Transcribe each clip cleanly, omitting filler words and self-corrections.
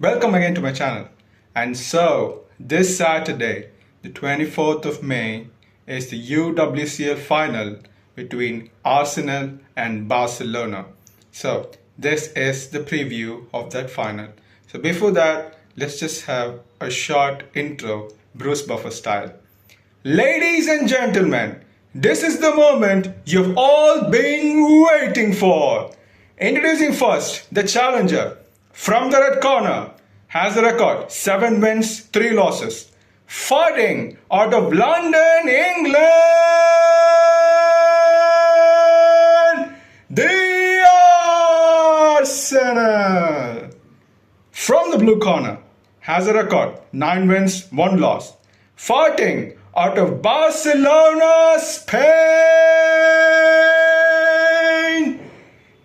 Welcome again to my channel. And so, this Saturday, the 24th of May, is the UWCL final between Arsenal and Barcelona. So, this is the preview of that final. So, before that, let's just have a short intro, Bruce Buffer style. Ladies and gentlemen, this is the moment you've all been waiting for. Introducing first the challenger from the red corner has a record 7 wins, 3 losses. Fighting out of London, England, the Arsenal. From the blue corner has a record 9 wins, 1 loss. Fighting out of Barcelona, Spain,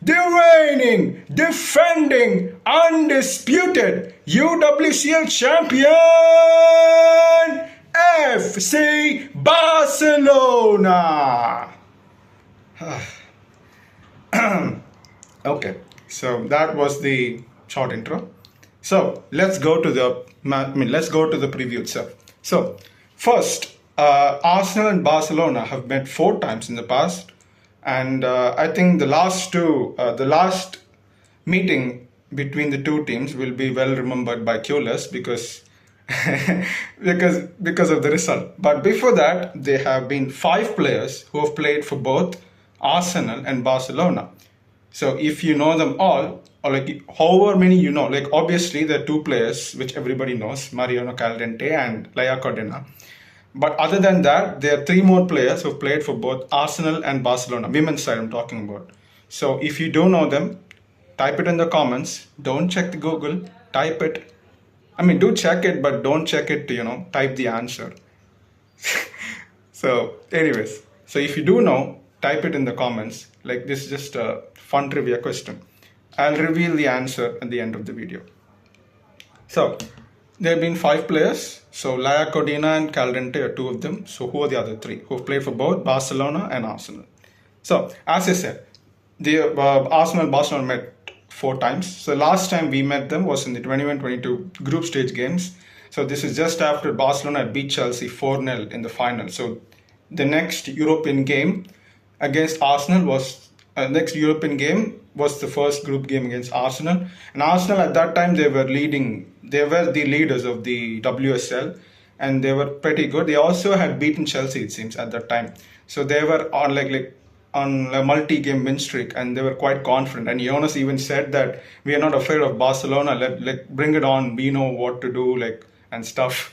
the reigning, defending, undisputed UWCL champion, FC Barcelona. Okay, so that was the short intro. So let's go to the preview itself. So first, Arsenal and Barcelona have met 4 times in the past, and I think the last meeting between the two teams will be well remembered by Kiolis because because of the result. But before that, there have been 5 players who have played for both Arsenal and Barcelona. So if you know them all, or like however many you know, like obviously there are 2 players which everybody knows, Mariona and Laia Codina. But other than that, there are 3 more players who have played for both Arsenal and Barcelona, women's side I'm talking about. So if you don't know them, type it in the comments. Don't check the Google, type it. I mean, do check it, but don't check it to, type the answer. So anyways, so if you do know, type it in the comments. Like this is just a fun trivia question. I'll reveal the answer at the end of the video. So there have been 5 players. So Laia Codina and Caldente are 2 of them. So who are the other 3 who have played for both Barcelona and Arsenal? So as I said, the Arsenal and Barcelona met 4 times. So last time we met them was in the 21-22 group stage games. So this is just after Barcelona beat Chelsea 4-0 in the final. So the next European game against Arsenal was the first group game against Arsenal. And Arsenal at that time, they were the leaders of the WSL, and they were pretty good. They also had beaten Chelsea, it seems, at that time. So they were on on a multi-game win streak, and they were quite confident. And Jonas even said that we are not afraid of Barcelona. Bring it on. We know what to do, and stuff.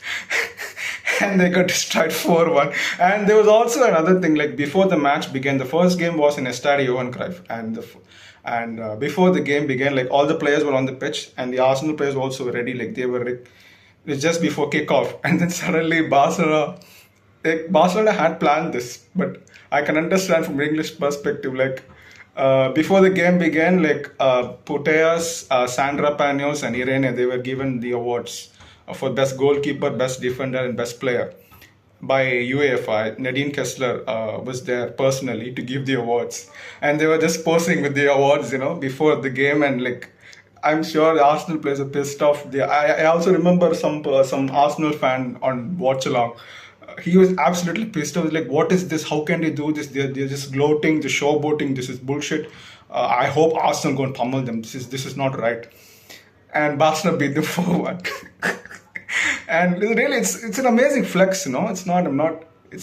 And they got destroyed 4-1. And there was also another thing, before the match began, the first game was in Estadio Johan Cruyff, and before the game began, all the players were on the pitch, and the Arsenal players were also ready, it was just before kickoff, and then suddenly Barcelona had planned this, but I can understand from English perspective, before the game began, Puteas, Sandra Panos, and Irene, they were given the awards for best goalkeeper, best defender, and best player by UEFA. Nadine Kessler was there personally to give the awards, and they were just posing with the awards, before the game, and I'm sure the Arsenal players are pissed off. I also remember some Arsenal fan on watch along. He was absolutely pissed off. What is this? How can they do this? They're just gloating, the showboating. This is bullshit. I hope Arsenal go and pummel them. This is not right. And Barcelona beat them 4-1. And really, it's an amazing flex, It's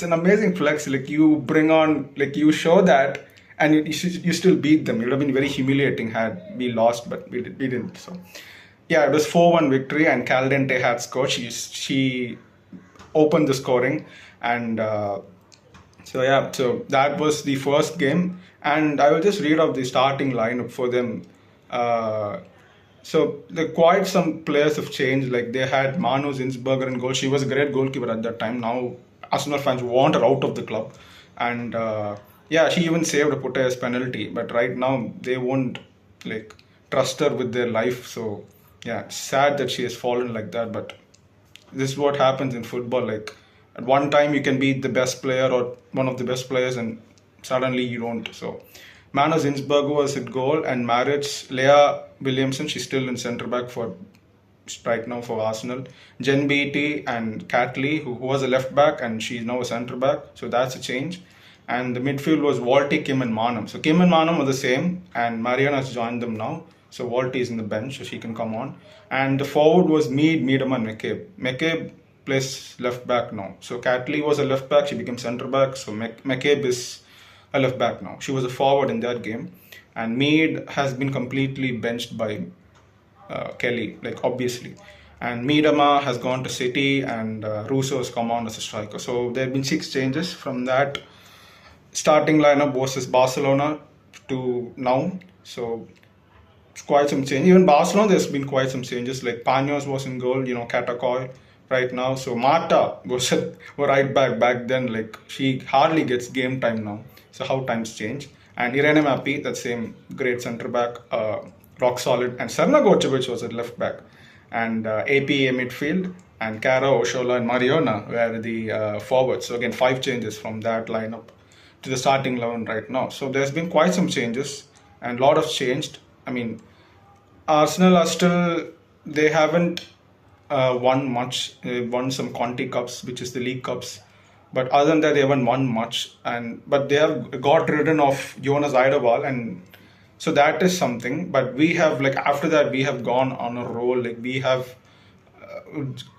an amazing flex. You bring on, you show that, and you still beat them. It would have been very humiliating had we lost, but we didn't. So, yeah, it was 4-1 victory, and Caldente had scored. She opened the scoring, and so that was the first game. And I will just read off the starting lineup for them. So quite some players have changed. They had Manu Zinsberger in goal. She was a great goalkeeper at that time. Now Arsenal fans want her out of the club, and she even saved a Puteas penalty. But right now they won't trust her with their life. So yeah, it's sad that she has fallen like that. But this is what happens in football. At one time you can be the best player or one of the best players, and suddenly you don't. So Manu Zinsberger was at goal, and Leah Williamson, she's still in centre back for right now for Arsenal. Jen Beattie and Kat Lee, who was a left back and she's now a centre back. So that's a change. And the midfield was Walty, Kim, and Manam. So Kim and Manam are the same, and Mariona has joined them now. So Walty is in the bench, so she can come on. And the forward was Mead, Meadham, and McCabe. McCabe plays left back now. So Catley was a left back, she became centre back. So McCabe is a left back now. She was a forward in that game. And Mead has been completely benched by Kelly, like obviously. And Miedema has gone to City, and Russo has come on as a striker. So there have been 6 changes from that starting lineup versus Barcelona to now. So it's quite some change. Even Barcelona, there's been quite some changes. Like Panos was in goal, Katakoy right now. So Marta was a right back then. Like she hardly gets game time now. So how times change. And Irene Mapi, that same great centre back, rock solid. And Serna Gocevic was at left back. And APA midfield. And Kara, Oshola, and Mariona were the forwards. So again, 5 changes from that lineup to the starting 11 right now. So there's been quite some changes, and a lot has changed. I mean, Arsenal are still, they haven't won much. They won some Conti Cups, which is the League Cups. But other than that, they haven't won much. But they have got rid of Jonas Eidewall, and so that is something. But we have, like, after that, we have gone on a roll. Like, we have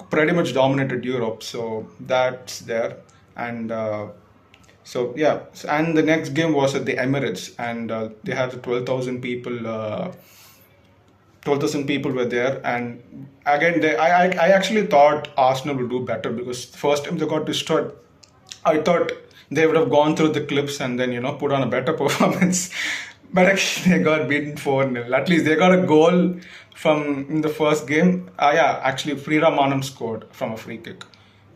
pretty much dominated Europe. So that's there. And so yeah, and the next game was at the Emirates, and they had 12,000 people. 12,000 people were there, and again, I actually thought Arsenal would do better because first time they got destroyed, I thought they would have gone through the clips and then put on a better performance, but actually they got beaten 4-0. At least they got a goal from in the first game. Actually, Frida Manam scored from a free kick.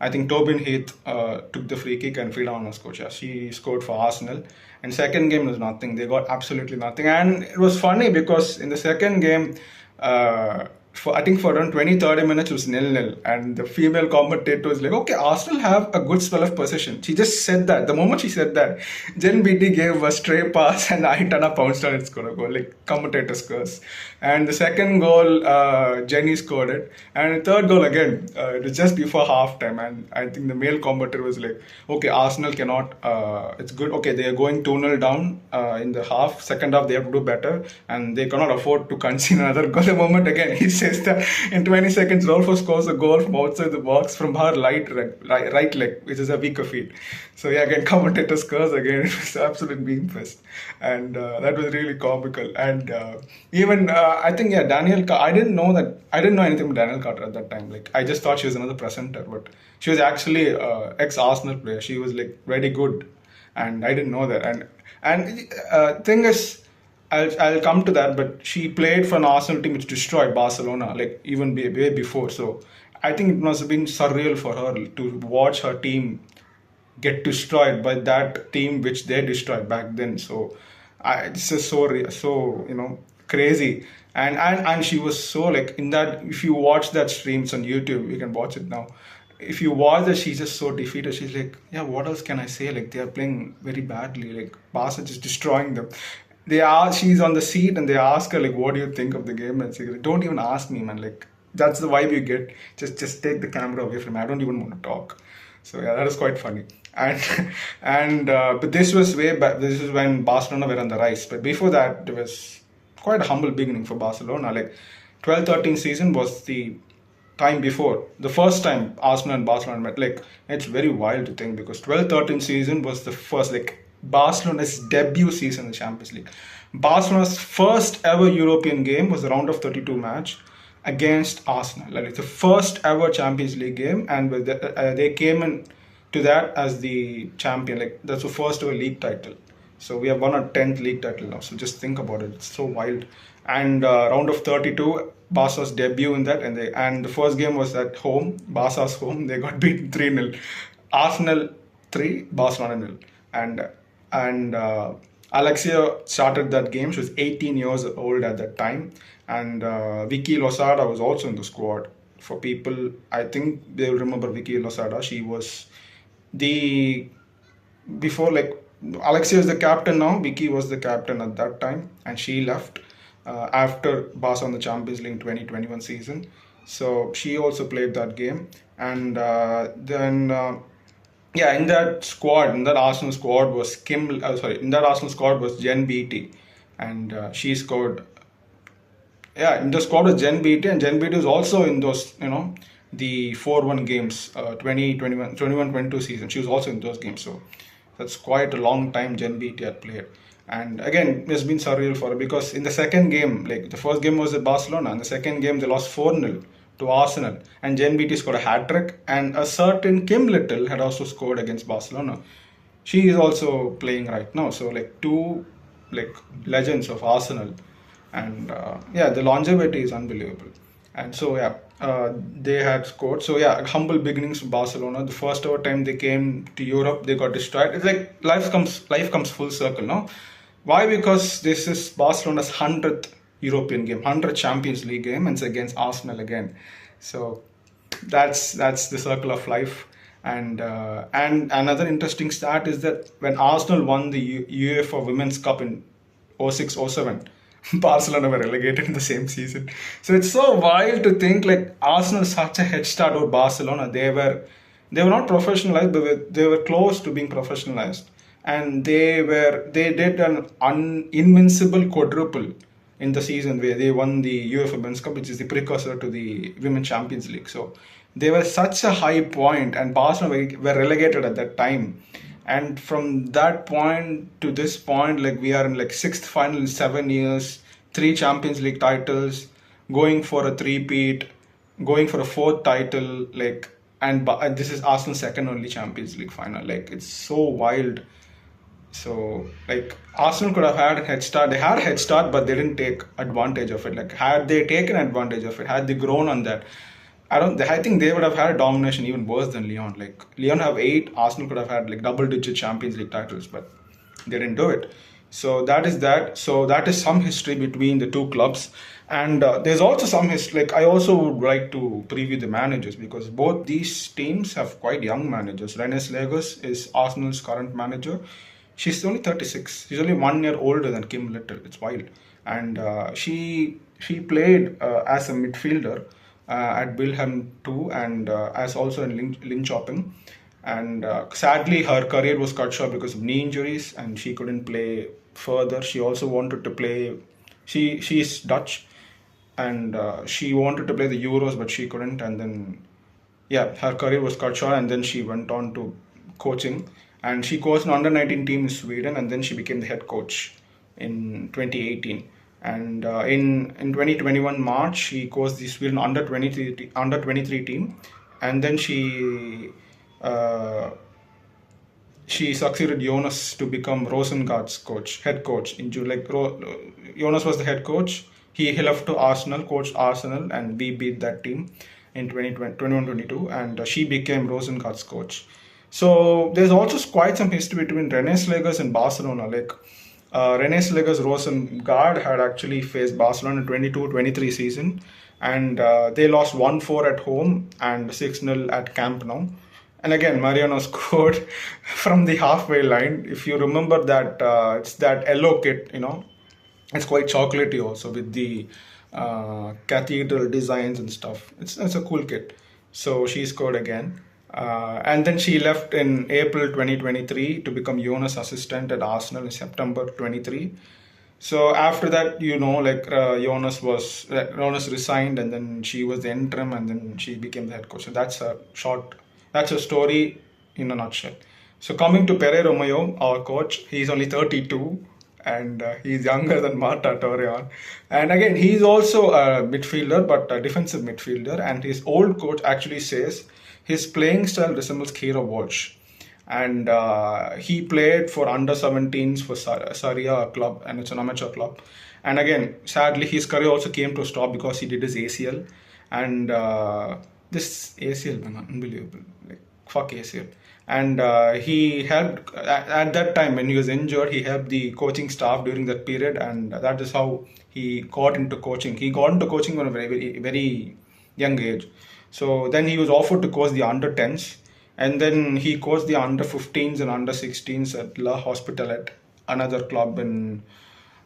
I think Tobin Heath took the free kick and Frida Manam scored. Yeah, she scored for Arsenal. And second game was nothing. They got absolutely nothing. And it was funny because in the second game, I think for around 20-30 minutes it was 0-0. And the female commentator was like, okay, Arsenal have a good spell of possession. She just said that. The moment she said that, Jen Beattie gave a stray pass and Aitana pounced on it, scored a goal. Like commentator's curse. And the second goal, Jenny scored it. And the third goal again, it was just before halftime. And I think the male commentator was like, okay, Arsenal cannot, it's good. Okay, they are going 2-0 down in the half. Second half, they have to do better. And they cannot afford to concede another goal. The moment again, he says that in 20 seconds, Rolfo scores a goal from outside the box from her right leg, which is a weaker feet. So yeah, again, commentator's curse again. It was absolute being fest. And that was really comical. And even I think Daniel. I didn't know anything about Daniel Carter at that time. Like I just thought she was another presenter, but she was actually ex-Arsenal player. She was like very good, and I didn't know that. And thing is, I'll come to that. But she played for an Arsenal team which destroyed Barcelona, like even way before. So I think it must have been surreal for her to watch her team get destroyed by that team which they destroyed back then. So it's just so crazy. And she was so like in that. If you watch that streams on YouTube, you can watch it now. If you watch that, she's just so defeated. She's like, yeah, what else can I say? Like they are playing very badly. Like Barca just destroying them. She's on the seat and they ask her like, what do you think of the game? And she's like, don't even ask me, man. Like that's the vibe you get. Just take the camera away from me. I don't even want to talk. So yeah, that is quite funny. But this was way back. This is when Barcelona were on the rise. But before that, there was quite a humble beginning for Barcelona. Like 12-13 season was the time before the first time Arsenal and Barcelona met. Like it's very wild to think because 12-13 season was the first like Barcelona's debut season in the Champions League. Barcelona's first ever European game was the round of 32 match against Arsenal. Like it's the first ever Champions League game, and they came in to that as the champion. Like that's the first ever league title. So we have won our 10th league title now. So just think about it. It's so wild. And round of 32, Barca's debut in that, and the first game was at home, Barca's home. They got beaten 3-0. Arsenal 3, Barcelona 0. And Alexia started that game. She was 18 years old at that time. And Vicky Losada was also in the squad. For people, I think they will remember Vicky Losada. She was before like Alexia is the captain now. Vicky was the captain at that time, and she left after Barca won the Champions League 2021 season. So she also played that game. And then yeah, in that Arsenal squad was in that Arsenal squad was Jen Beattie, and she scored. Yeah, in the squad was Jen Beattie, and Jen Beattie was also in those, the 4-1 games, 2021-22 season. She was also in those games, so that's quite a long time Jen Beattie had played. And again, it's been surreal for her because in the second game, like the first game was at Barcelona, and the second game they lost 4-0 to Arsenal, and Jen Beattie scored a hat trick, and a certain Kim Little had also scored against Barcelona. She is also playing right now, so like two like legends of Arsenal, and yeah, the longevity is unbelievable. And so yeah, they had scored. So yeah, humble beginnings for Barcelona. The first ever time they came to Europe, they got destroyed. It's like life comes full circle, no? Why? Because this is Barcelona's 100th European game, 100th Champions League game, and it's against Arsenal again. So that's the circle of life. And another interesting stat is that when Arsenal won the UEFA Women's Cup in 06-07, Barcelona were relegated in the same season. So it's so wild to think like Arsenal such a head start over Barcelona. They were not professionalized, but they were close to being professionalized, and they did an invincible quadruple in the season where they won the UEFA Women's Cup, which is the precursor to the Women's Champions League. So they were such a high point, and Barcelona were relegated at that time. And from that point to this point, like we are in like sixth final in 7 years, 3 Champions League titles, going for a three-peat, going for a fourth title, like, and this is Arsenal's second only Champions League final. Like it's so wild. So, like, Arsenal could have had a head start. They had a head start, but they didn't take advantage of it. Like, had they taken advantage of it, had they grown on that, I think they would have had a domination even worse than Lyon. Like, Lyon have 8, Arsenal could have had like double-digit Champions League titles, but they didn't do it. So that is that. So that is some history between the two clubs, and there's also some history. Like, I also would like to preview the managers because both these teams have quite young managers. Rennes Lagos is Arsenal's current manager. She's only 36. She's only 1 year older than Kim Little. It's wild. And she played as a midfielder at Wilhelm too, and as also in Linköping. And sadly, her career was cut short because of knee injuries, and she couldn't play further. She also wanted to play. She's Dutch, and she wanted to play the Euros, but she couldn't. And then, yeah, her career was cut short, and then she went on to coaching. And she coached an under-19 team in Sweden, and then she became the head coach in 2018. And in 2021 March, she coached the Sweden under-23 team, and then she succeeded Jonas to become Rosengard's head coach in June. Like Jonas was the head coach. He left to Arsenal, coached Arsenal, and we beat that team in 2021-22, and she became Rosengard's coach. So there's also quite some history between Rennes Lagos and Barcelona. Like Rennes Lagos Rosengard had actually faced Barcelona in 22-23 season, and they lost 1-4 at home and 6-0 at Camp Nou. And again, Mariona scored from the halfway line. If you remember that, it's that yellow kit, it's quite chocolatey also with the cathedral designs and stuff. It's a cool kit. So she scored again. And then she left in April 2023 to become Jonas' assistant at Arsenal in September 23. So after that, Jonas resigned, and then she was the interim, and then she became the head coach. So that's a story in a nutshell. So coming to Pere Romeo, our coach, he's only 32, and he's younger than Marta Torreon. And again, he's also a midfielder, but a defensive midfielder. And his old coach actually says his playing style resembles Kira Walsh. And he played for under-17s for Saria club, and it's an amateur club. And again, sadly, his career also came to a stop because he did his ACL. And this ACL, man, unbelievable. Like, fuck ACL. And he helped, at that time when he was injured, he helped the coaching staff during that period. And that is how he got into coaching. He got into coaching at a very, very, very young age. So then he was offered to coach the under-10s. And then he coached the under-15s and under-16s at La Hospitalet, another club in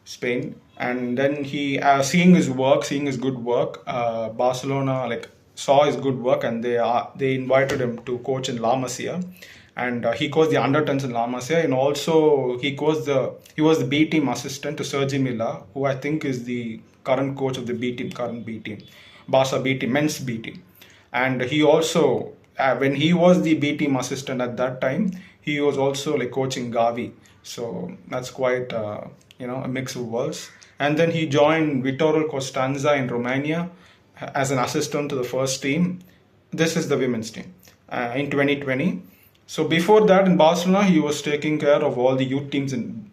Spain. And then he, seeing his good work, Barcelona like saw his good work, and they invited him to coach in La Masia, and he coached the under 10s in La Masia, and also he was the B team assistant to Sergi Milla, who I think is the current coach of the current B team, Barca B team, men's B team. And he also, when he was the B team assistant at that time, he was also like coaching Gavi. So that's quite a mix of worlds. And then he joined Viitorul Constanța in Romania as an assistant to the first team. This is the women's team in 2020. So before that, in Barcelona, he was taking care of all the youth teams in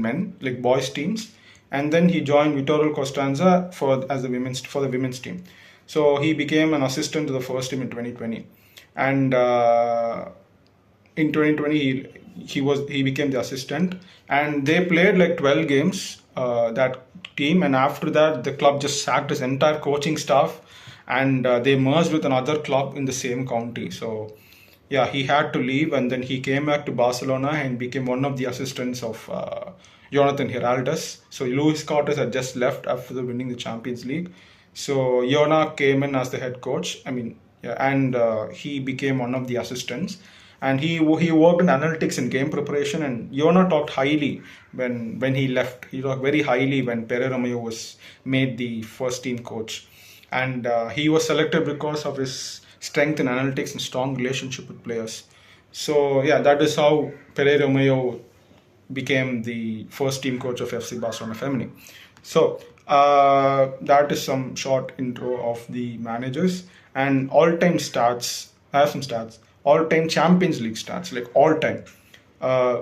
men, like boys teams. And then he joined Viitorul Constanța for the women's team. So he became an assistant to the first team in 2020, and in 2020 he became the assistant, and they played like 12 games, that team, and after that the club just sacked his entire coaching staff, and they merged with another club in the same county. So yeah, he had to leave, and then he came back to Barcelona and became one of the assistants of Jonathan Giraldez. So Luis Cortés had just left after winning the Champions League. So Yona came in as the head coach. I mean, yeah, and he became one of the assistants. And he worked in analytics and game preparation. And Yona talked highly when he left. He talked very highly when Pere Romeo was made the first team coach. And he was selected because of his strength in analytics and strong relationship with players. So yeah, that is how Pere Romeo became the first team coach of FC Barcelona Femení. So that is some short intro of the managers. And all-time stats. I have some stats. All-time Champions League stats, like all-time.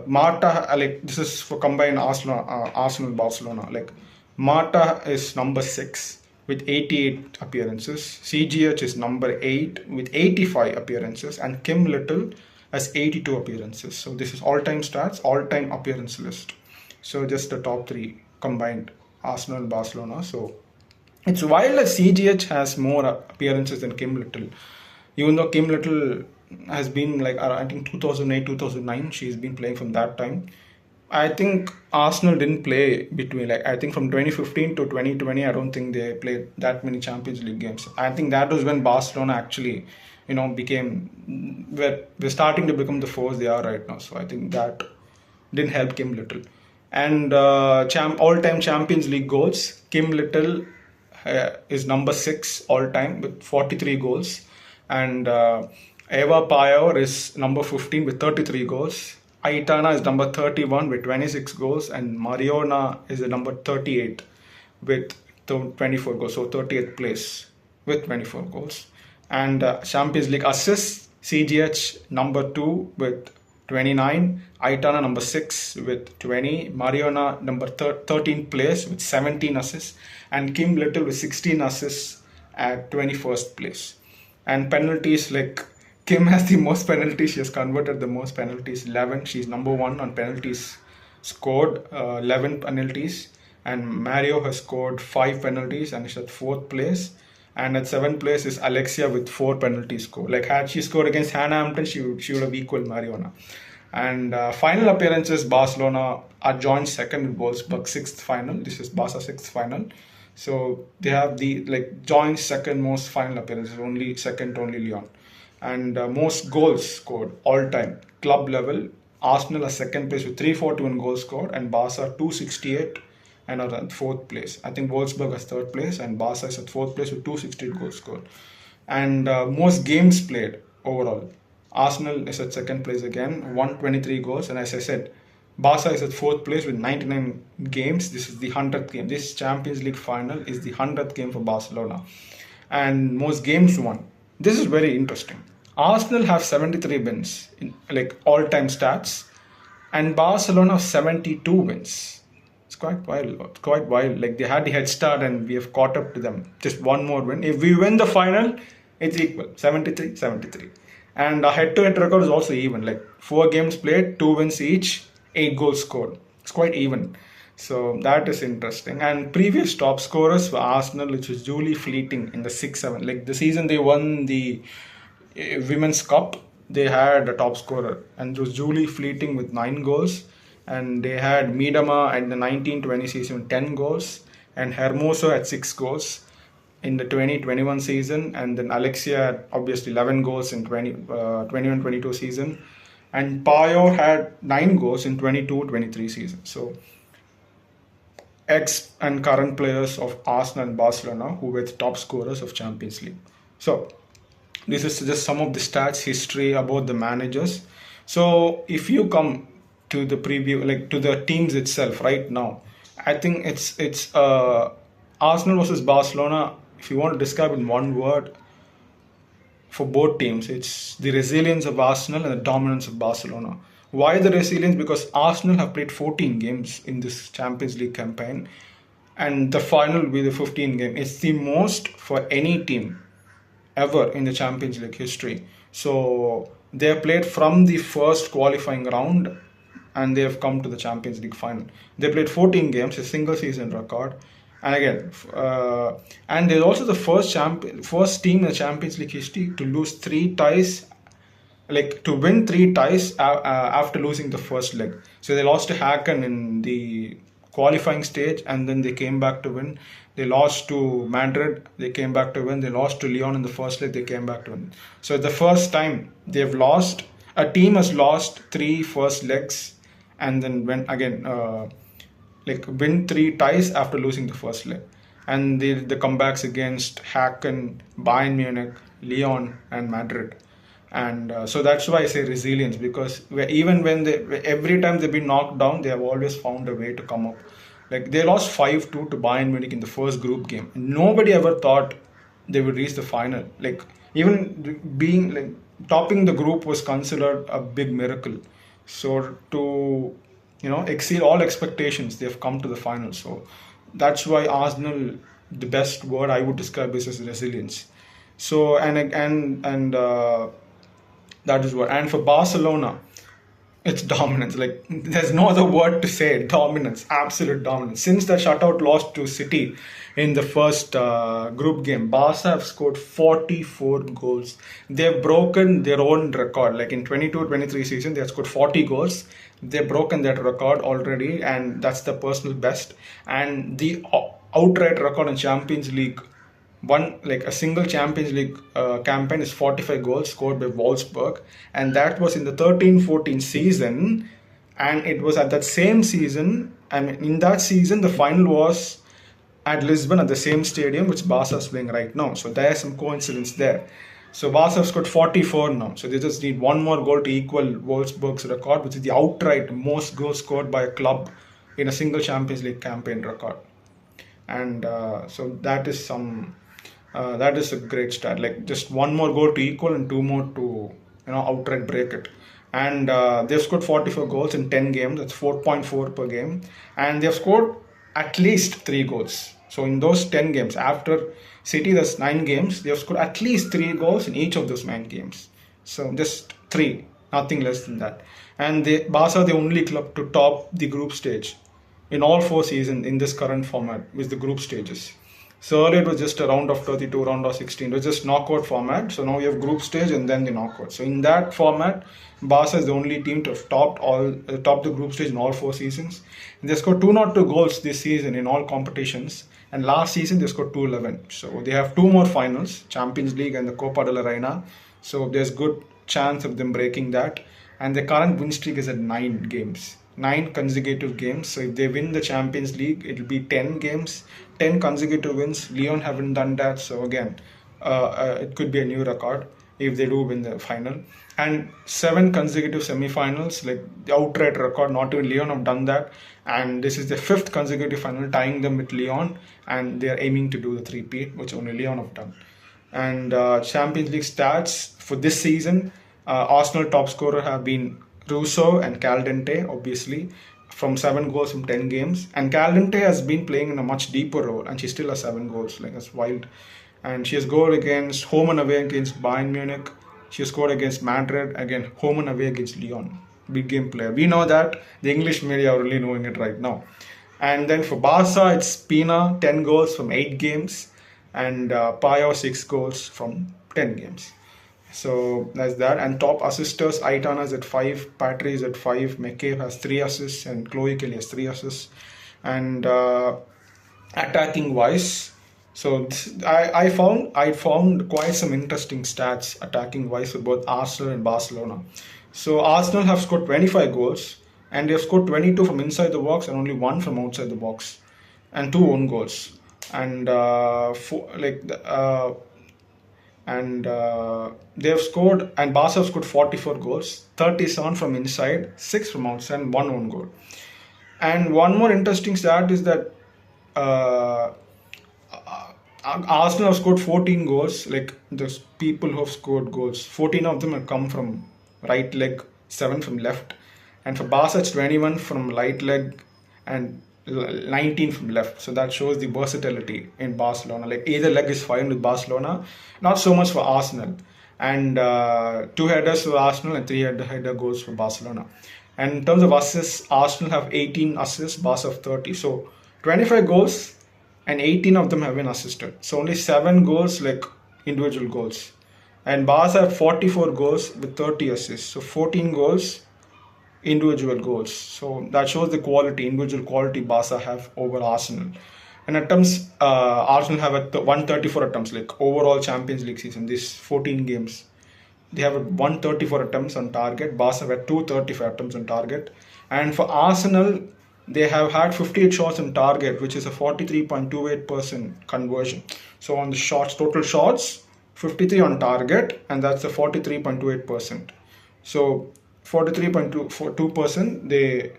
Marta, like this is for combined Arsenal Barcelona. Like Marta is number 6 with 88 appearances. CGH is number 8 with 85 appearances, and Kim Little has 82 appearances. So this is all-time stats, all-time appearance list. So just the top 3 combined. Arsenal, Barcelona. So it's wild that CGH has more appearances than Kim Little. Even though Kim Little has been like, I think 2008, 2009, she's been playing from that time. I think Arsenal didn't play between, like, I think from 2015 to 2020, I don't think they played that many Champions League games. I think that was when Barcelona actually, we're starting to become the force they are right now. So I think that didn't help Kim Little. And all-time Champions League goals, Kim Little is number 6 all-time with 43 goals. And Eva Payeur is number 15 with 33 goals. Aitana is number 31 with 26 goals. And Mariona is the number 38 with 24 goals. So 38th place with 24 goals. And Champions League assists, CGH number 2 with 29, Aitana number 6 with 20, Mariona number 13th place with 17 assists, and Kim Little with 16 assists at 21st place. And penalties, like Kim has the most penalties, she has converted the most penalties, 11. She's number 1 on penalties scored, 11 penalties, and Mario has scored 5 penalties and is at 4th place. And at 7th place is Alexia with 4 penalties scored. Like, had she scored against Hampton, she would have equaled Mariona. And final appearances, Barcelona are joint second with Wolfsburg 6th final. This is Barca 6th final. So they have the joint second most final appearances, only second only Lyon. And most goals scored all time, club level. Arsenal are second place with 341 goals scored, and Barca 268 and are at 4th place. I think Wolfsburg is 3rd place, and Barca is at 4th place with 268 goals scored. And most games played overall, Arsenal is at 2nd place again, 123 goals. And as I said, Barca is at 4th place with 99 games. This is the 100th game. This Champions League final is the 100th game for Barcelona. And most games won. This is very interesting. Arsenal have 73 wins in all-time stats, and Barcelona 72 wins. It's quite wild. Like, they had the head start and we have caught up to them. Just one more win. If we win the final, it's equal, 73. And our head-to-head record is also even. Like, 4 games played, 2 wins each, 8 goals scored. It's quite even. So that is interesting. And previous top scorers for Arsenal, which was Julie Fleeting in the 6-7. Like, the season they won the Women's Cup, they had a top scorer. And it was Julie Fleeting with 9 goals. and they had Miedema at the 1920 season 10 goals, and Hermoso had 6 goals in the 2021 season, and then Alexia had obviously 11 goals in 21-22 season, and Payo had 9 goals in 22-23 season. So ex and current players of Arsenal and Barcelona who were the top scorers of Champions League. So this is just some of the stats, history about the managers. So if you come to the preview, like to the teams itself right now, I think it's Arsenal versus Barcelona. If you want to describe in one word for both teams, it's the resilience of Arsenal and the dominance of Barcelona. Why the resilience? Because Arsenal have played 14 games in this Champions League campaign, and the final will be the 15th game. It's the most for any team ever in the Champions League history. So they have played from the first qualifying round and they have come to the Champions League final. They played 14 games, a single season record. And again, and they're also the first team in the Champions League history to lose 3 ties, like to win 3 ties after losing the first leg. So they lost to Hacken in the qualifying stage, and then they came back to win. They lost to Madrid, they came back to win. They lost to Lyon in the first leg, they came back to win. So the first time they've lost, a team has lost 3 first legs, and then win again, win 3 ties after losing the first leg. And the comebacks against Hacken, Bayern Munich, Lyon, and Madrid. And so that's why I say resilience, because even when every time they've been knocked down, they have always found a way to come up. Like they lost 5-2 to Bayern Munich in the first group game. Nobody ever thought they would reach the final. Like even being like topping the group was considered a big miracle. So to exceed all expectations, they've come to the final. So that's why Arsenal, the best word I would describe is as resilience. So and that is what. And for Barcelona, it's dominance. Like there's no other word to say. Dominance, absolute dominance. Since the shutout loss to City in the first group game, Barca have scored 44 goals. They've broken their own record. Like in 22-23 season, they have scored 40 goals. They've broken that record already, and that's the personal best. And the outright record in Champions League, a single Champions League campaign is 45 goals scored by Wolfsburg, and that was in the 13-14 season. And it was at that same season, and in that season the final was at Lisbon at the same stadium which Barca is playing right now. So there's some coincidence there. So Barca have scored 44 now, so they just need one more goal to equal Wolfsburg's record, which is the outright most goals scored by a club in a single Champions League campaign record. And so that is a great start. Like just one more goal to equal and 2 more to outright break it. And they've scored 44 goals in 10 games. That's 4.4 per game, and they've scored at least 3 goals. So in those 10 games, after City, there's 9 games. They've scored at least 3 goals in each of those 9 games. So just 3, nothing less than that. And Barca are the only club to top the group stage in all 4 seasons in this current format with the group stages. So earlier it was just a round of 32, round of 16. It was just knockout format. So now you have group stage and then the knockout. So in that format, Barca is the only team to have topped the group stage in all 4 seasons. And they scored 202 goals this season in all competitions. And last season they scored 211. So they have 2 more finals, Champions League and the Copa del Reina. So there's good chance of them breaking that. And the current win streak is at 9 games. 9 consecutive games. So if they win the Champions League, it'll be 10 games, 10 consecutive wins. Lyon haven't done that. So again, it could be a new record if they do win the final. And 7 consecutive semi-finals, like the outright record. Not even Lyon have done that. And this is the 5th consecutive final, tying them with Lyon. And they're aiming to do the three-peat, which only Lyon have done. And Champions League stats for this season, Arsenal top scorer have been Russo and Caldente, obviously, from 7 goals from 10 games. And Caldente has been playing in a much deeper role, and she still has 7 goals. Like, that's wild. And she has scored against home and away against Bayern Munich. She has scored against Madrid, again, home and away against Lyon. Big game player. We know that. The English media are really knowing it right now. And then for Barca, it's Pina, 10 goals from 8 games. And Payo, 6 goals from 10 games. So that's that. And top assisters, Aitana is at 5, Patry is at 5, McCabe has 3 assists, and Chloe Kelly has 3 assists. And attacking wise, so I found quite some interesting stats attacking wise for both Arsenal and Barcelona. So Arsenal have scored 25 goals, and they have scored 22 from inside the box and only 1 from outside the box, and 2 own goals. And they have scored, and Barca have scored 44 goals, 37 from inside, 6 from outside, and 1 own goal. And one more interesting stat is that Arsenal have scored 14 goals. Like the people who have scored goals, 14 of them have come from right leg, 7 from left. And for Barca, it's 21 from right leg and 19 from left. So that shows the versatility in Barcelona. Like either leg is fine with Barcelona, not so much for Arsenal. And 2 headers for Arsenal and 3 header goals for Barcelona. And in terms of assists, Arsenal have 18 assists, Barca have 30. So 25 goals and 18 of them have been assisted. So only 7 goals like individual goals. And Barca have 44 goals with 30 assists. So 14 goals, individual goals. So that shows the quality, individual quality Barca have over Arsenal. And attempts, Arsenal have 134 attempts, like overall Champions League season, these 14 games. They have 134 attempts on target. Barca have 235 attempts on target. And for Arsenal, they have had 58 shots on target, which is a 43.28% conversion. So on the shots, total shots, 53 on target, and that's a 43.28%. So 43.2% they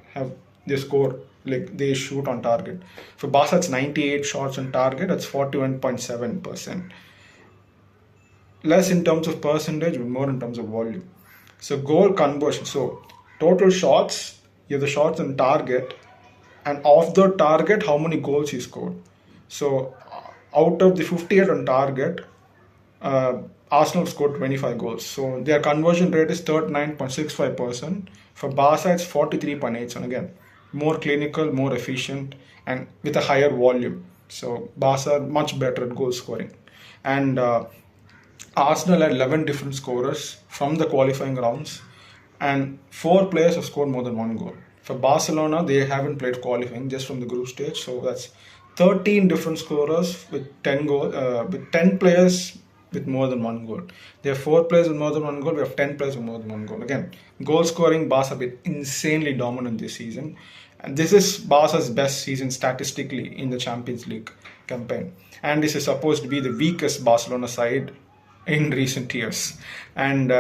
score, like they shoot on target. For Barca, it's 98 shots on target. That's 41.7%. Less in terms of percentage, but more in terms of volume. So goal conversion. So total shots, you have the shots on target, and off the target, how many goals he scored. So out of the 58 on target, Arsenal scored 25 goals. So their conversion rate is 39.65%. For Barca, it's 43.8%. So again, more clinical, more efficient, and with a higher volume. So Barca much better at goal scoring. And Arsenal had 11 different scorers from the qualifying rounds, and 4 players have scored more than 1 goal. For Barcelona, they haven't played qualifying, just from the group stage. So that's 13 different scorers with 10 players with more than 1 goal. There are 4 players with more than 1 goal. We have 10 players with more than 1 goal. Again, goal scoring, Barca have been insanely dominant this season. And this is Barca's best season statistically in the Champions League campaign. And this is supposed to be the weakest Barcelona side in recent years. And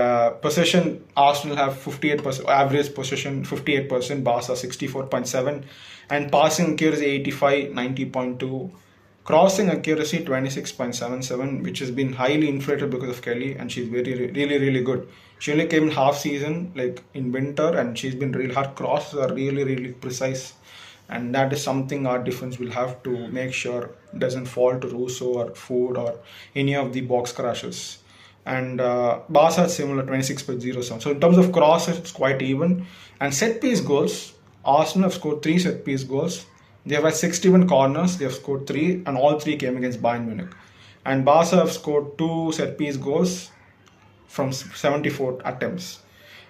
possession, Arsenal have 58%, average possession 58%, Barca 64.7%, and passing accuracy 85, 90.2%, crossing accuracy 26.77%, which has been highly inflated because of Kelly, and she's really good. She only came in half season, like in winter, and she's been her crosses are really precise. And that is something our defense will have to make sure doesn't fall to Russo or Food or any of the box crashes. And Barca is similar, 26.07. So in terms of crosses, it's quite even. And set piece goals, Arsenal have scored 3 set piece goals. They have had 61 corners, they have scored 3, and all 3 came against Bayern Munich. And Barca have scored 2 set piece goals from 74 attempts.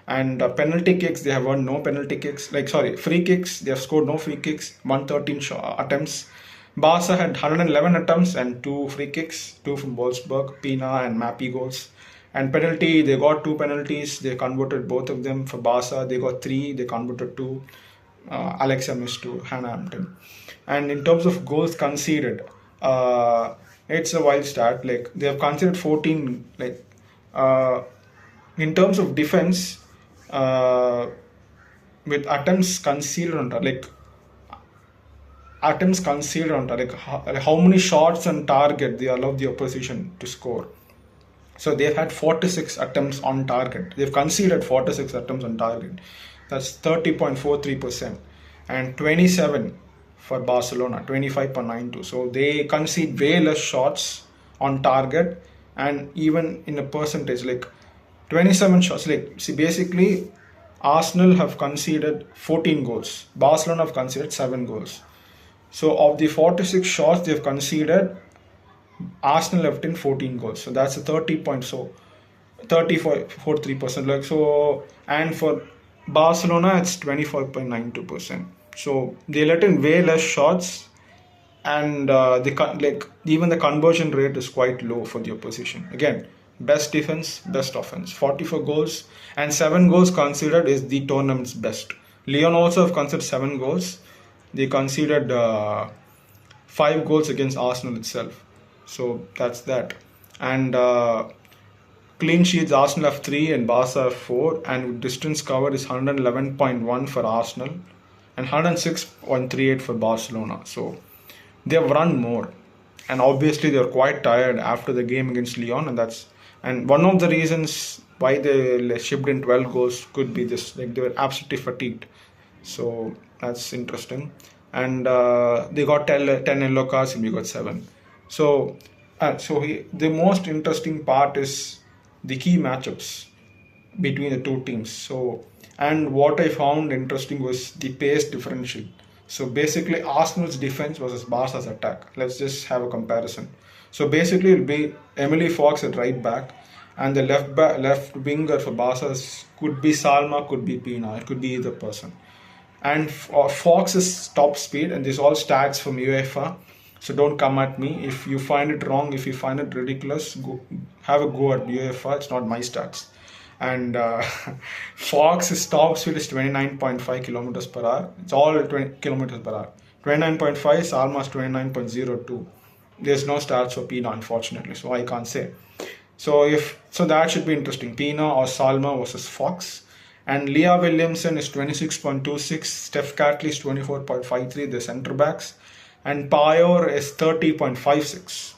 And penalty kicks, they have won no penalty kicks. Free kicks, they have scored no free kicks, 113 attempts. Barca had 111 attempts and 2 free kicks, 2 from Wolfsburg, Pina and Mappy goals. And penalty, they got 2 penalties, they converted both of them. For Barca, they got 3, they converted 2. Alexa missed 2, Hannah Hampton. And in terms of goals conceded, it's a wild stat. Like they have conceded 14. In terms of defense, with attempts conceded on target, how many shots on target they allow the opposition to score. So they've had 46 attempts on target. They've conceded 46 attempts on target. That's 30.43%. And 27 for Barcelona, 25.92. So they concede way less shots on target, and even in a percentage, like 27 shots. Basically, Arsenal have conceded 14 goals. Barcelona have conceded 7 goals. So of the 46 shots they've conceded, Arsenal left in 14 goals. So that's a 30 point. So 34.43%. Like so, and for Barcelona, it's 25.92%. So they let in way less shots, and like even the conversion rate is quite low for the opposition. Again, best defense, best offense. 44 goals and 7 goals considered is the tournament's best. Lyon also have considered 7 goals. They conceded 5 goals against Arsenal itself. So that's that. And clean sheets, Arsenal have 3 and Barça have 4. And distance covered is 111.1 for Arsenal and 106.38 for Barcelona. So they've run more. And obviously they're quite tired after the game against Lyon. And one of the reasons why they shipped in 12 goals could be this. Like they were absolutely fatigued. So that's interesting. And they got 10 yellow cards and we got 7. So the most interesting part is the key matchups between the two teams. So, and what I found interesting was the pace differential. So basically Arsenal's defense versus Barca's attack. Let's just have a comparison. So basically it'll be Emily Fox at right back, and the left winger for Barca could be Salma, could be Pina, it could be either person. And Fox's top speed, and this all stats from UEFA. So don't come at me if you find it wrong, if you find it ridiculous. Have a go at UEFA. It's not my stats. And Fox's top speed is 29.5 kilometers per hour. It's all 20 kilometers per hour. 29.5, Salma's 29.02. There's no stats for Pina, unfortunately, so I can't say. So that should be interesting. Pina or Salma versus Fox. And Leah Williamson is 26.26. Steph Catley is 24.53. The centre backs. And Payor is 30.56.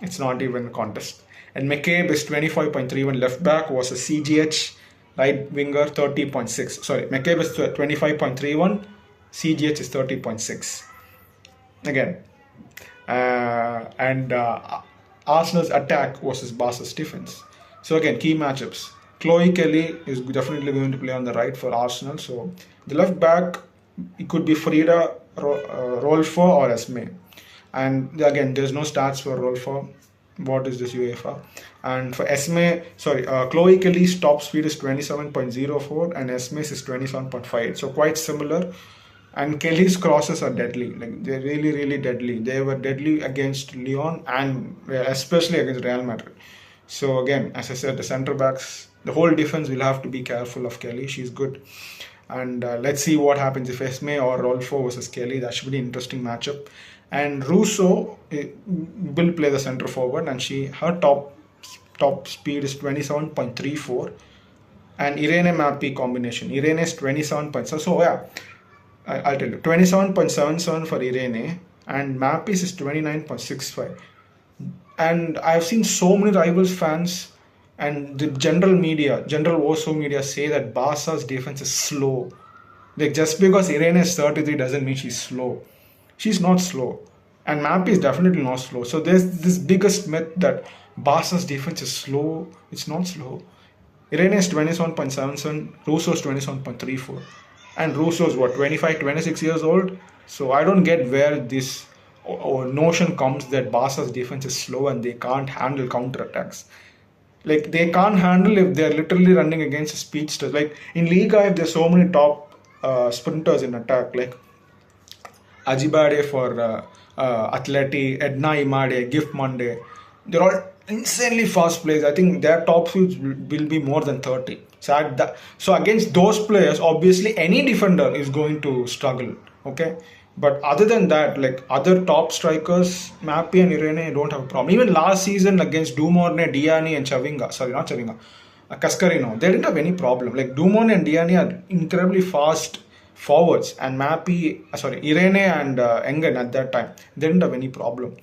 It's not even a contest. And McCabe is 25.31 left back versus CGH right winger 30.6. Sorry, McCabe is 25.31. CGH is 30.6. Again. And Arsenal's attack versus Barca's defense. So again, key matchups. Chloe Kelly is definitely going to play on the right for Arsenal. So the left back, it could be Frida Rolfo or Esme. And again, there's no stats for Rolfo. What is this UEFA? And for Chloe Kelly's top speed is 27.04 and Esme's is 27.58. So quite similar. And Kelly's crosses are deadly. Like they're really, really deadly. They were deadly against Lyon and especially against Real Madrid. So again, as I said, the centre backs, the whole defense will have to be careful of Kelly. She's good. And let's see what happens if Esme or Rolfo versus Kelly. That should be an interesting matchup. And Russo will play the centre forward, and her top speed is 27.34. And Irene Mappy combination. Irene is 27.7. So yeah, I'll tell you, 27.77 for Irene, and Mappy's is 29.65. And I've seen so many Rivals fans and the general Warsaw media say that Barca's defense is slow. Like just because Irene is 33 doesn't mean she's slow. She's not slow. And Mappy is definitely not slow. So there's this biggest myth that Barca's defense is slow. It's not slow. Irene is 27.77, Russo is 27.34. And Russo is 25, 26 years old. So I don't get where this notion comes that Barca's defense is slow and they can't handle counterattacks. Like they can't handle if they're literally running against a speedster. Like in Liga, if there's so many top sprinters in attack, like Ajibade for Atleti, Edna Imade, Gift Monday, they're all insanely fast players. I think their top speeds will be more than 30. So against those players, obviously any defender is going to struggle. Okay. But other than that, like other top strikers, Mappy and Irene don't have a problem. Even last season against Dumorne, Diani and Cascarino, they didn't have any problem. Like Dumorne and Diani are incredibly fast forwards, and Irene and Engen at that time, they didn't have any problem,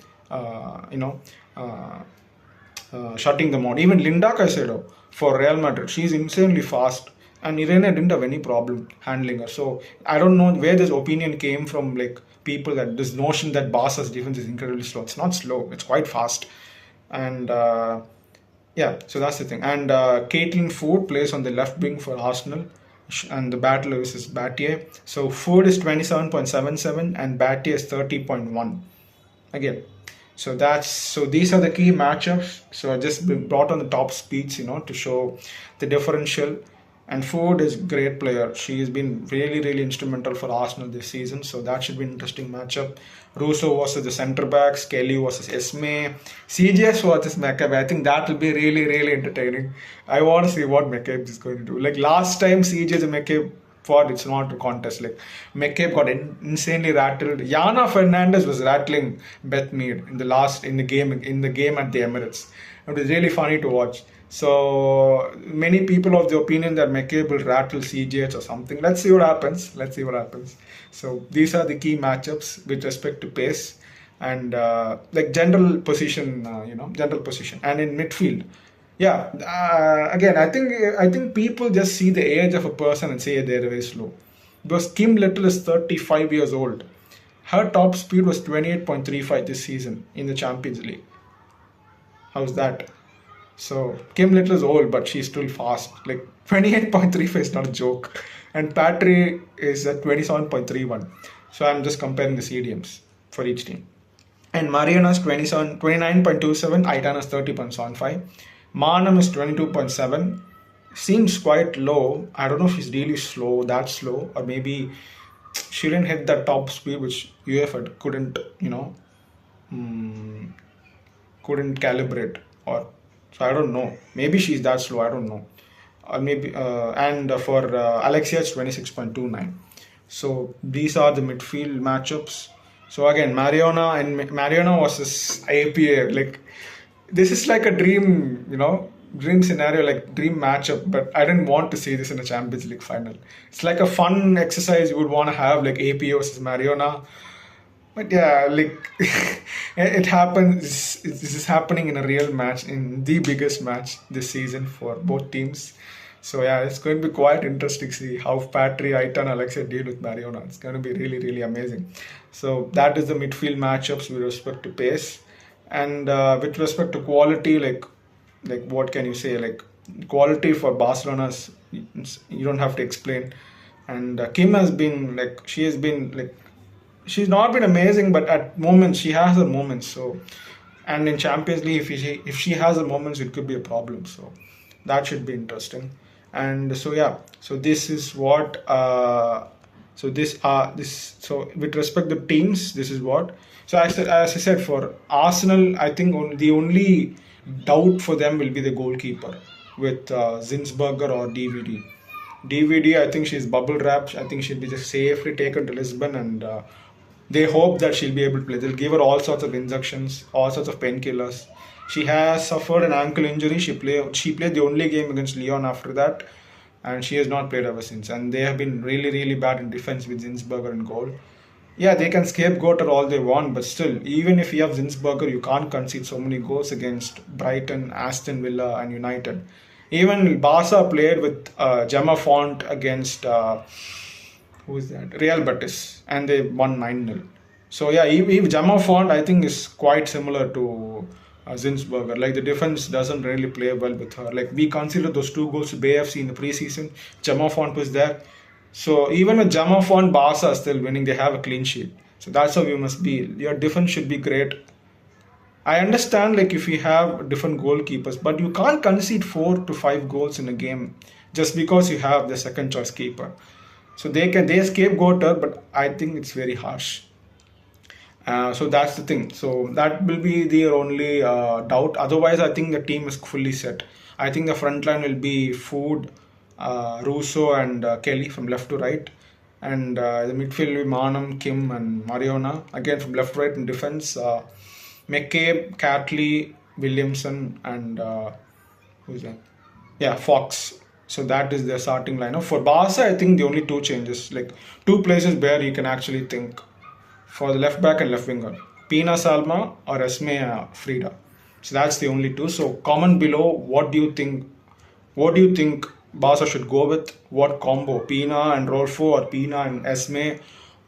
shutting them out. Even Linda Caicedo for Real Madrid, she's insanely fast. And Irene didn't have any problem handling her. So I don't know where this opinion came from, like people, that this notion that Barca's defense is incredibly slow. It's not slow. It's quite fast. And so that's the thing. And Caitlin Foord plays on the left wing for Arsenal. And the battler is Battier. So Foord is 27.77 and Battier is 30.1. Again. So these are the key matchups. So I just brought on the top speeds, to show the differential. And Ford is great player. She has been really, really instrumental for Arsenal this season. So that should be an interesting matchup. Russo versus the centre backs, Kelly versus Esme, CJS versus McCabe. I think that will be really, really entertaining. I want to see what McCabe is going to do. Like last time, CJS and McCabe fought, it's not a contest. Like McCabe got insanely rattled. Yana Fernandez was rattling Beth Mead in the game at the Emirates. It was really funny to watch. So many people of the opinion that McCabe will rattle CJH or something. Let's see what happens. So these are the key matchups with respect to pace and like general position, and in midfield. Yeah, again, I think people just see the age of a person and say they're very slow. Because Kim Little is 35 years old. Her top speed was 28.35 this season in the Champions League. How's that? So Kim Little is old, but she's still fast. Like 28.35 is not a joke. And Patry is at 27.31. So I'm just comparing the CDMs for each team. And Mariona is 29.27, Aitana is 30.75. Manam is 22.7. Seems quite low. I don't know if she's really that slow, or maybe she didn't hit that top speed which UEFA couldn't calibrate, or so I don't know. Maybe she's that slow. I don't know. Or maybe and for Alexia it's 26.29. So these are the midfield matchups. So again, Mariona versus APA. Like this is like a dream, dream scenario, like dream matchup. But I didn't want to see this in a Champions League final. It's like a fun exercise you would want to have, like APA versus Mariona. But yeah, like it happens. This is happening in a real match, in the biggest match this season for both teams. So yeah, it's going to be quite interesting to see how Patry, Aitan, and Alexia deal with Mariona. It's going to be really, really amazing. So that is the midfield matchups with respect to pace, and with respect to quality, like what can you say? Like quality for Barcelona, you don't have to explain. And Kim has been like she's not been amazing, but at moments she has her moments. So, and in Champions League, if she has her moments, it could be a problem. So that should be interesting. And so yeah, so this is what. So with respect to teams, this is what. So as I said, for Arsenal, I think the only doubt for them will be the goalkeeper with Zinsberger or DVD. DVD, I think she's bubble wrapped. I think she'll be just safely taken to Lisbon, and they hope that she'll be able to play. They'll give her all sorts of injections, all sorts of painkillers. She has suffered an ankle injury. She played the only game against Lyon after that, and she has not played ever since. And they have been really, really bad in defense with Zinsberger in goal. Yeah, they can scapegoat her all they want, but still, even if you have Zinsberger, you can't concede so many goals against Brighton, Aston Villa, and United. Even Barça played with Gemma Font against who is that? Real Betis, and they won 9-0. So yeah, if Gemma Font, I think, is quite similar to Zinsberger. Like the defense doesn't really play well with her. Like we consider those 2 goals to BFC in the preseason. Gemma Font was there. So even with Gemma Font, Barca still winning. They have a clean sheet. So that's how you must be. Your defense should be great. I understand like if you have different goalkeepers, but you can't concede 4 to 5 goals in a game just because you have the second choice keeper. So they scapegoat her, but I think it's very harsh. So that's the thing. So that will be their only doubt. Otherwise, I think the team is fully set. I think the front line will be Food, Russo, and Kelly from left to right. And the midfield will be Manam, Kim, and Mariona. Again, from left to right in defense. McCabe, Catley, Williamson, and who's that? Yeah, Fox. So that is their starting lineup. For Barca, I think the only 2 changes, like 2 places where you can actually think for the left back and left winger, Pina Salma or Esme Frida. So that's the only 2. So comment below, what do you think? What do you think Barca should go with? What combo? Pina and Rolfo, or Pina and Esme,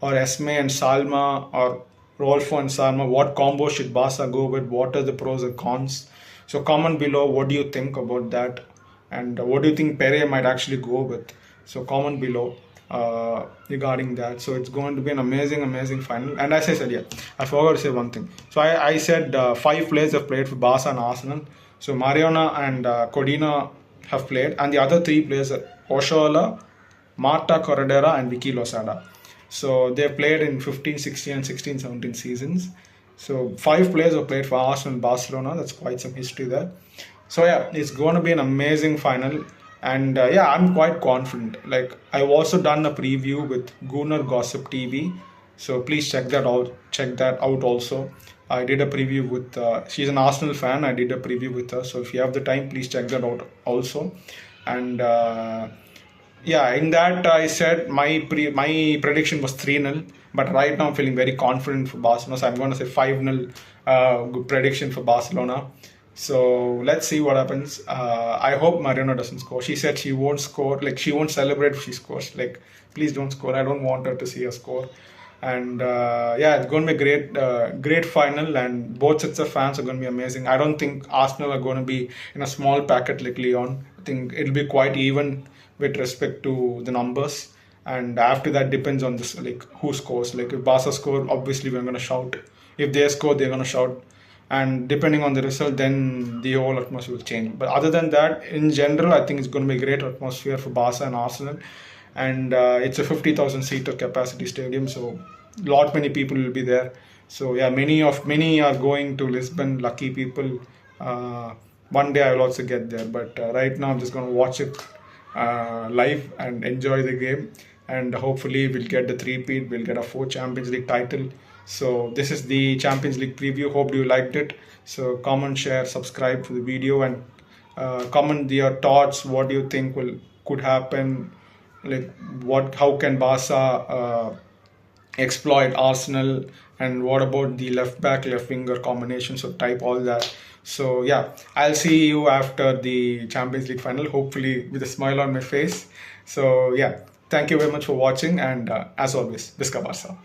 or Esme and Salma, or Rolfo and Salma? What combo should Barca go with? What are the pros and cons? So comment below, what do you think about that? And what do you think Pere might actually go with? So comment below. regarding that. So it's going to be an amazing final. And as I said, yeah, I forgot to say one thing. So I said 5 players have played for Barça and Arsenal. So Mariona and Codina have played, and the other 3 players are Oshola, Marta Corredera, and Vicky Losada. So they played in 15, 16, and 16, 17 seasons. So 5 players have played for Arsenal and Barcelona. That's quite some history there. So yeah, it's going to be an amazing final. And yeah, I'm quite confident. Like, I've also done a preview with Gunnar Gossip TV. So please check that out. Check that out also. I did a preview with, she's an Arsenal fan. I did a preview with her. So if you have the time, please check that out also. And yeah, in that I said my prediction was 3-0, but right now I'm feeling very confident for Barcelona, so I'm going to say 5-0 prediction for Barcelona. So let's see what happens. I hope Mariona doesn't score. She said she won't score, like she won't celebrate if she scores. Like, please don't score. I don't want her to see her score. And yeah, it's going to be a great final, and both sets of fans are going to be amazing. I don't think Arsenal are going to be in a small packet like Lyon. I think it'll be quite even with respect to the numbers, and after that depends on this, like who scores. Like if Barca score, obviously we're going to shout. If they score, they're going to shout, and depending on the result, then the whole atmosphere will change. But other than that, in general, I think it's going to be a great atmosphere for Barca and Arsenal. And it's a 50,000 seater capacity stadium, so many people will be there. So yeah, many are going to Lisbon. Lucky people. One day I will also get there, but right now I'm just going to watch it live and enjoy the game. And hopefully we'll get the three-peat. We'll get a 4th Champions League title. So this is the Champions League preview. Hope you liked it. So comment, share, subscribe to the video, and comment your thoughts. What do you think could happen? Like how can Barca exploit Arsenal, and what about the left back, left winger combination? So type all that. So yeah, I'll see you after the Champions League final, hopefully with a smile on my face. So yeah, thank you very much for watching, and as always, Visca Barça.